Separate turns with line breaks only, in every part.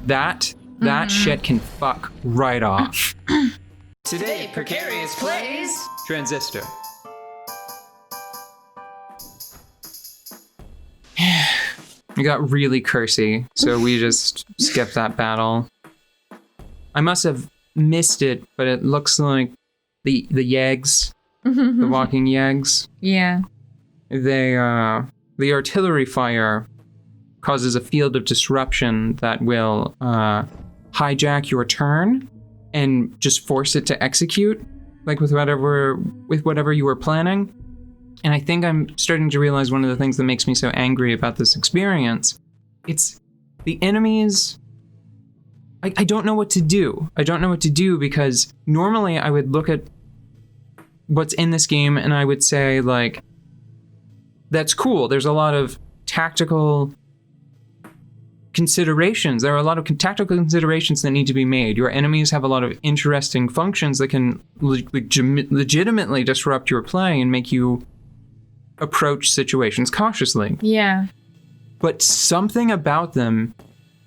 that shit can fuck right off. Today, Precarious plays Transistor. It got really cursy, so we just skipped that battle. I must have missed it, but it looks like the Yags, the walking Yags.
Yeah.
The artillery fire causes a field of disruption that will hijack your turn and just force it to execute, like with whatever you were planning. And I think I'm starting to realize one of the things that makes me so angry about this experience. It's the enemies. I don't know what to do. I don't know what to do because normally I would look at what's in this game and I would say, like, that's cool. There's a lot of tactical considerations. There are a lot of tactical considerations that need to be made. Your enemies have a lot of interesting functions that can legitimately disrupt your play and make you approach situations cautiously.
Yeah.
But something about them,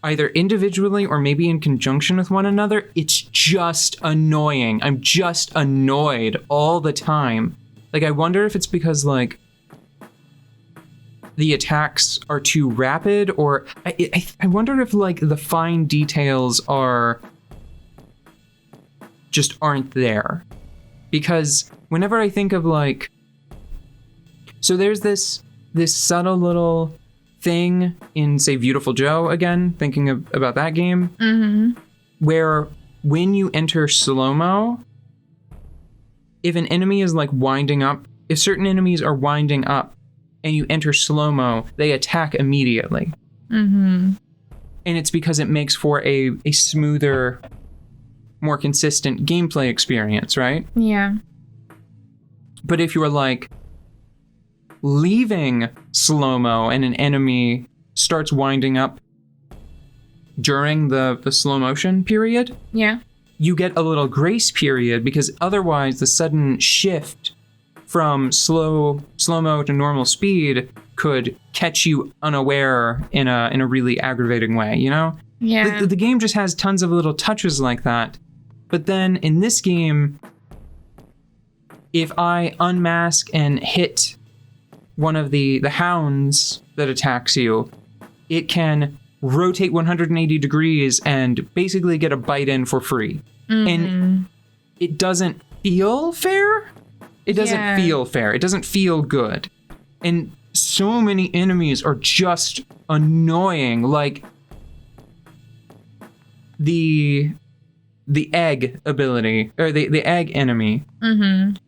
either individually or maybe in conjunction with one another, it's just annoying. I'm just annoyed all the time. Like, I wonder if it's because, like, the attacks are too rapid, or I wonder if, like, the fine details just aren't there. Because whenever I think of, like, so there's this subtle little thing in, say, Beautiful Joe, again, thinking about that game, where when you enter slow-mo, if an enemy is, like, winding up, if certain enemies are winding up and you enter slow-mo, they attack immediately. And it's because it makes for a smoother, more consistent gameplay experience, right?
Yeah.
But if you're, like, leaving slow-mo and an enemy starts winding up during the slow motion period,
yeah,
you get a little grace period, because otherwise the sudden shift from slow-mo to normal speed could catch you unaware in a really aggravating way, you know?
Yeah.
The game just has tons of little touches like that. But then in this game, if I unmask and hit one of the hounds that attacks you, it can rotate 180 degrees and basically get a bite in for free. And it doesn't feel fair. It doesn't feel fair. It doesn't feel good. And so many enemies are just annoying. Like the egg ability, or the egg enemy,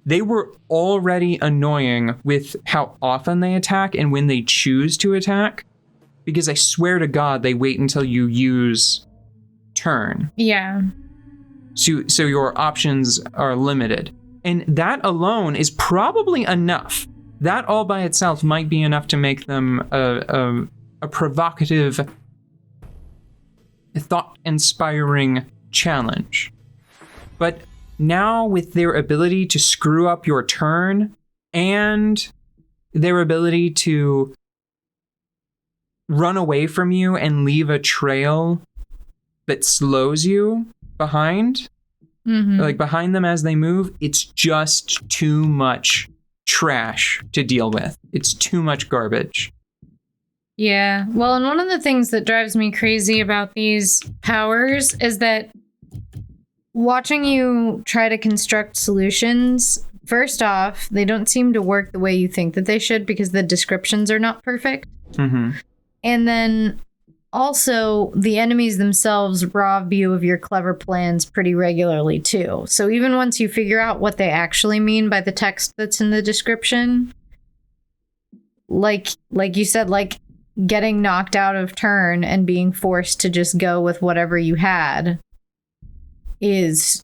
they were already annoying with how often they attack and when they choose to attack, because I swear to God, they wait until you use turn.
Yeah.
So your options are limited. And that alone is probably enough. That all by itself might be enough to make them a provocative, thought-inspiring challenge. But now with their ability to screw up your turn and their ability to run away from you and leave a trail that slows you behind, like behind them as they move, it's just too much trash to deal with. It's too much garbage.
Yeah. Well, and one of the things that drives me crazy about these powers is that watching you try to construct solutions, first off, they don't seem to work the way you think that they should because the descriptions are not perfect. And then also, the enemies themselves rob you of your clever plans pretty regularly, too. So even once you figure out what they actually mean by the text that's in the description, like you said, like getting knocked out of turn and being forced to just go with whatever you had, it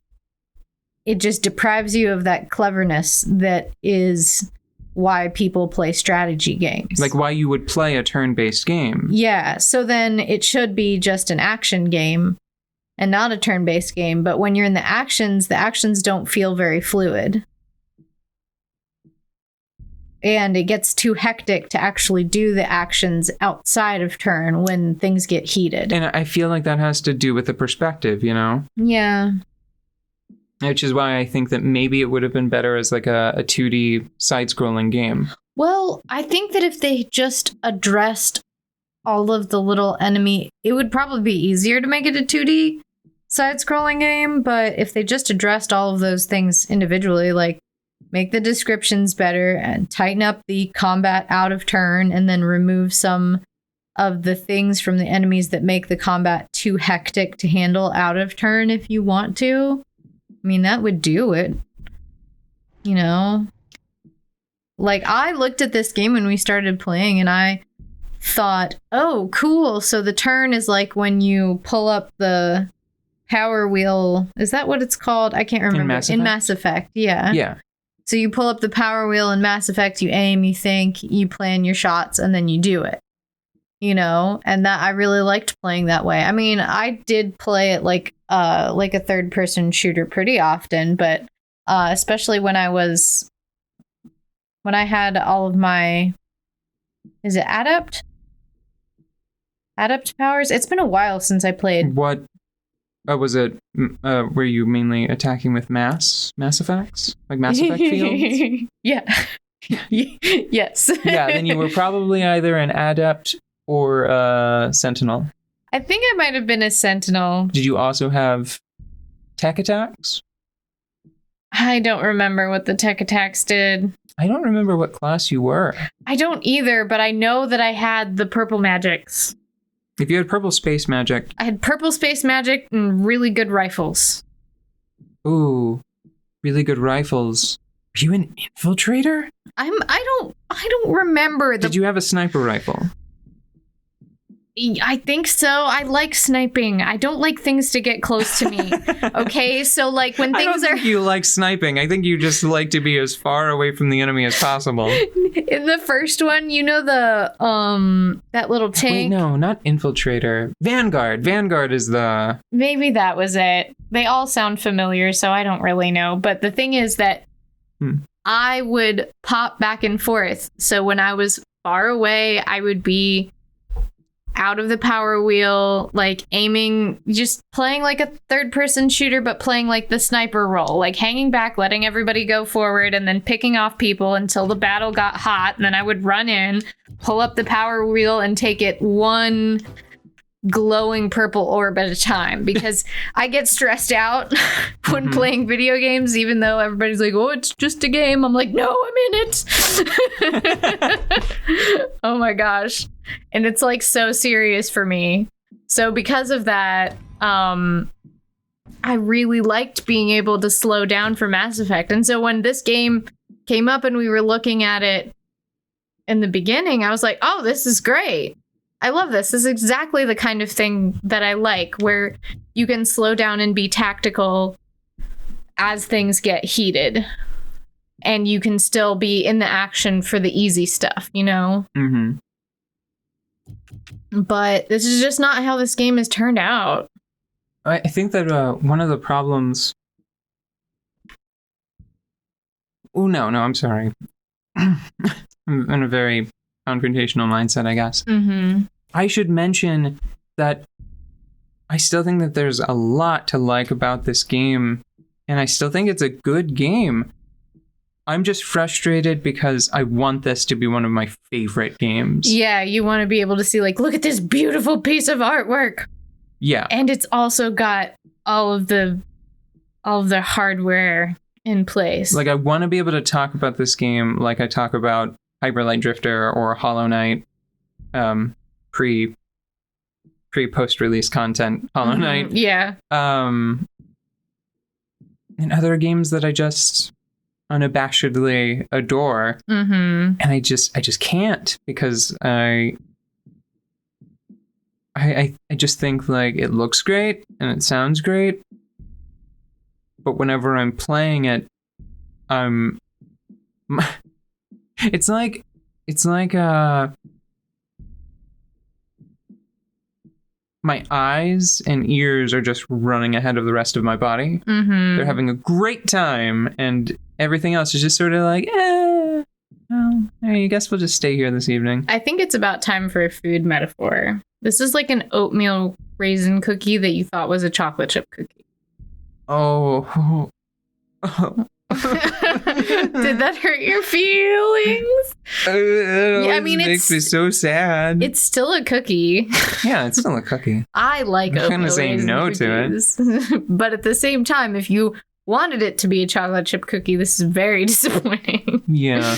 just deprives you of that cleverness that is why people play strategy games. Like
why you would play a turn-based game.
Yeah, so then it should be just an action game and not a turn-based game, but when you're in the actions don't feel very fluid. and it gets too hectic to actually do the actions outside of turn when things get heated.
And I feel like that has to do with the perspective, you know?
Yeah.
Which is why I think that maybe it would have been better as like a 2D side-scrolling game.
Well, I think that if they just addressed all of the little enemy, it would probably be easier to make it a 2D side-scrolling game, but if they just addressed all of those things individually, like make the descriptions better and tighten up the combat out of turn and then remove some of the things from the enemies that make the combat too hectic to handle out of turn if you want to. I mean, that would do it. You know? Like, I looked at this game when we started playing and I thought, oh, cool. So the turn is like when you pull up the power wheel. Is that what it's called? I can't remember. In Mass Effect, yeah.
Yeah.
So you pull up the power wheel in Mass Effect, you aim, you think, you plan your shots, and then you do it. You know, and that I really liked playing that way. I mean, I did play it like a third-person shooter pretty often, but especially when I had all of my, is it Adept powers? It's been a while since I played.
What was it? Were you mainly attacking with mass effects, like Mass Effect fields?
Yeah. Yes.
Yeah. Then you were probably either an Adept or a Sentinel.
I think I might have been a Sentinel.
Did you also have tech attacks?
I don't remember what the tech attacks did.
I don't remember what class you were.
I don't either, but I know that I had the purple magics.
If you had purple space magic.
I had purple space magic and really good rifles.
Ooh, really good rifles. Are you an infiltrator?
I don't remember.
Did you have a sniper rifle?
I think so. I like sniping. I don't like things to get close to me. Okay, so like when things
I don't think you like sniping. I think you just like to be as far away from the enemy as possible.
In the first one, you know the that little tank.
Wait, no, not infiltrator. Vanguard. Vanguard is the.
Maybe that was it. They all sound familiar, so I don't really know. But the thing is that I would pop back and forth. So when I was far away, I would be out of the power wheel, like aiming, just playing like a third-person shooter, but playing like the sniper role, like hanging back, letting everybody go forward, and then picking off people until the battle got hot. And then I would run in, pull up the power wheel, and take it one glowing purple orb at a time, because I get stressed out when playing video games, even though everybody's like, oh, it's just a game. I'm like, no, I'm in it. Oh my gosh. And it's like so serious for me. So because of that, I really liked being able to slow down for Mass Effect. And so when this game came up and we were looking at it in the beginning, I was like, oh, this is great. I love this. This is exactly the kind of thing that I like, where you can slow down and be tactical as things get heated. And you can still be in the action for the easy stuff, you know?
Mm-hmm.
But this is just not how this game has turned out.
I think that one of the problems... Oh, no, I'm sorry. I'm in a very confrontational mindset, I guess.
Mm-hmm.
I should mention that I still think that there's a lot to like about this game, and I still think it's a good game. I'm just frustrated because I want this to be one of my favorite games.
Yeah, you want to be able to see, like, look at this beautiful piece of artwork.
Yeah.
And it's also got all of the hardware in place.
Like, I want to be able to talk about this game like I talk about Hyper Light Drifter or Hollow Knight, post-release content Hollow Knight.
Yeah.
And other games that I just unabashedly adore.
Mm-hmm.
And I just can't, because I just think like it looks great and it sounds great, but whenever I'm playing it, it's like my eyes and ears are just running ahead of the rest of my body.
Mm-hmm.
They're having a great time, and everything else is just sort of like, well, I guess we'll just stay here this evening.
I think it's about time for a food metaphor. This is like an oatmeal raisin cookie that you thought was a chocolate chip cookie.
Oh.
Did that hurt your feelings?
Yeah,
I mean,
it makes me so sad.
It's still a cookie.
Yeah, it's still a cookie.
I like oatmeal
I'm gonna say
raisin
no
cookies.
to it.
But at the same time, if you wanted it to be a chocolate chip cookie, this is very disappointing.
Yeah.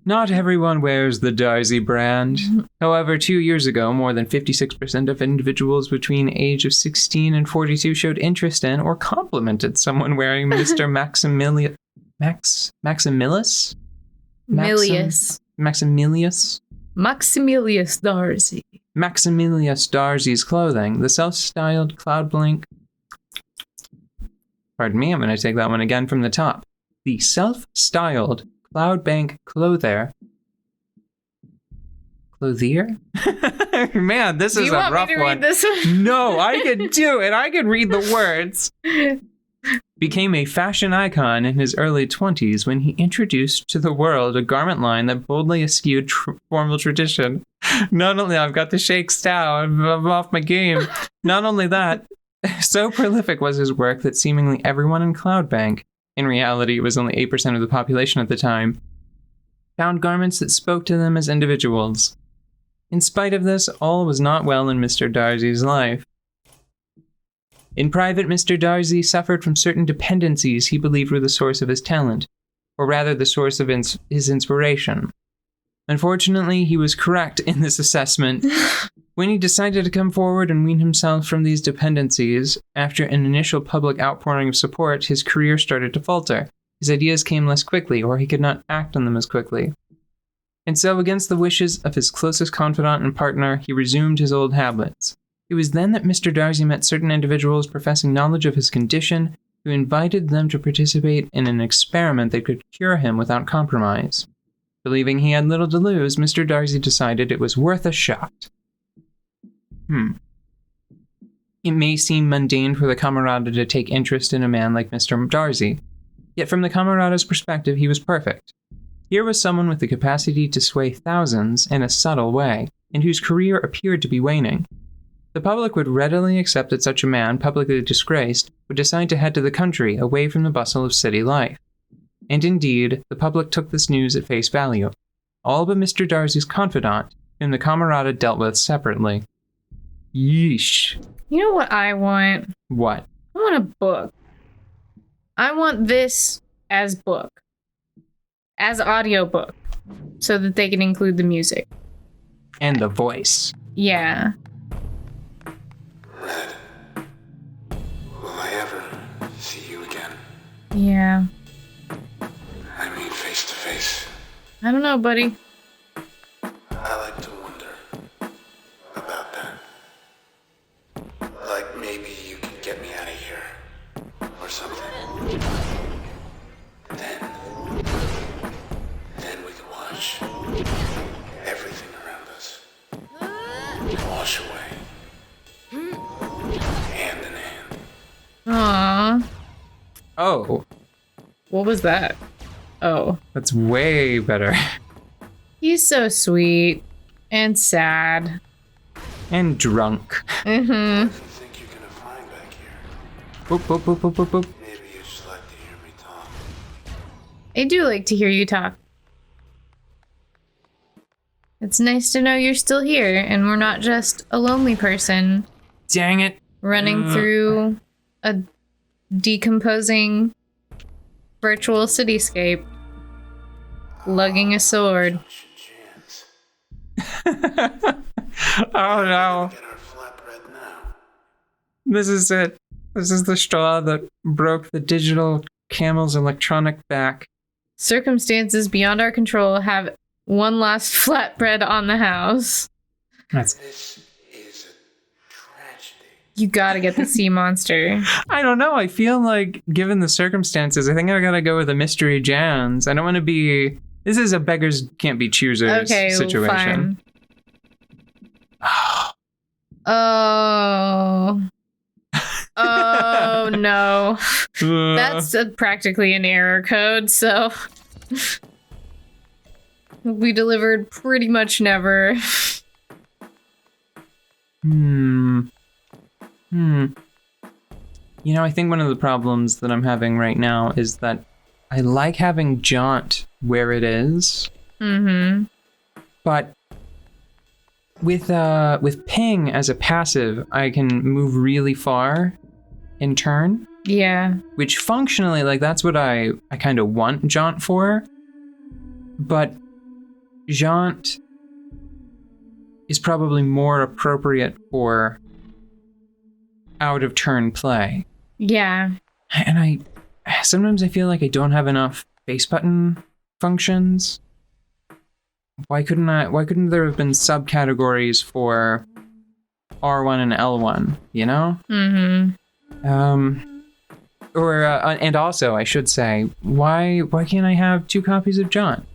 Not everyone wears the Darcy brand. However, 2 years ago, more than 56% of individuals between age of 16 and 42 showed interest in or complimented someone wearing Mr. Maximilius?
Maximilius Darcy.
Maximilius Darcy's clothing, the self-styled Cloud Blink. Pardon me, I'm going to take that one again from the top. The self-styled Cloudbank Clothier. Man, this is a rough one.
Read this one?
No, I can do it. I can read the words. Became a fashion icon in his early 20s when he introduced to the world a garment line that boldly eschewed formal tradition. Not only I've got the shakes now, I'm off my game. Not only that, so prolific was his work that seemingly everyone in Cloudbank, in reality it was only 8% of the population at the time, found garments that spoke to them as individuals. In spite of this, all was not well in Mr. Darcy's life. In private, Mr. Darcy suffered from certain dependencies he believed were the source of his talent, or rather the source of his inspiration. Unfortunately, he was correct in this assessment. When he decided to come forward and wean himself from these dependencies, after an initial public outpouring of support, his career started to falter. His ideas came less quickly, or he could not act on them as quickly. And so, against the wishes of his closest confidant and partner, he resumed his old habits. It was then that Mr. Darcy met certain individuals professing knowledge of his condition, who invited them to participate in an experiment that could cure him without compromise. Believing he had little to lose, Mr. Darcy decided it was worth a shot. It may seem mundane for the Camerata to take interest in a man like Mr. Darcy, yet from the Camerata's perspective, he was perfect. Here was someone with the capacity to sway thousands in a subtle way, and whose career appeared to be waning. The public would readily accept that such a man, publicly disgraced, would decide to head to the country, away from the bustle of city life. And indeed, the public took this news at face value. All but Mr. Darcy's confidant, whom the Camerata dealt with separately. Yeesh.
You know what I want?
What?
I want a book. I want this as book. As audiobook. So that they can include the music.
And the voice.
Yeah.
Red, will I ever see you again?
Yeah.
I mean, face to face.
I don't know, buddy.
I like to wonder about that. Like maybe you can get me out of here, or something. Then we can watch everything around us wash away, hand in hand.
Aww.
Oh.
What was that? Oh.
That's way better.
He's so sweet. And sad.
And drunk.
What do you think you're gonna find back here?
Boop, boop, boop, boop, boop, boop.
Maybe you just like to hear me talk.
I do like to hear you talk. It's nice to know you're still here and we're not just a lonely person
Dang it.
running through a decomposing virtual cityscape, lugging a sword.
Oh no.
Get our flatbread now.
This is it. This is the straw that broke the digital camel's electronic back.
Circumstances beyond our control have one last flatbread on the house.
That's.
This is a tragedy.
You gotta get the sea monster.
I don't know. I feel like, given the circumstances, I think I gotta go with a mystery Jans. I don't want to be. This is a beggars can't be choosers situation.
Fine. Oh. Oh no. That's practically an error code, so. We delivered pretty much never.
You know, I think one of the problems that I'm having right now is that I like having jaunt where it is.
Mm-hmm.
But with ping as a passive, I can move really far in turn.
Yeah.
Which functionally, like, that's what I kind of want jaunt for. But jaunt is probably more appropriate for out of turn play.
Yeah.
And sometimes I feel like I don't have enough face button functions. Why couldn't there have been subcategories for R1 and L1, you know?
Mm-hmm.
And also I should say, why can't I have 2 copies of jaunt?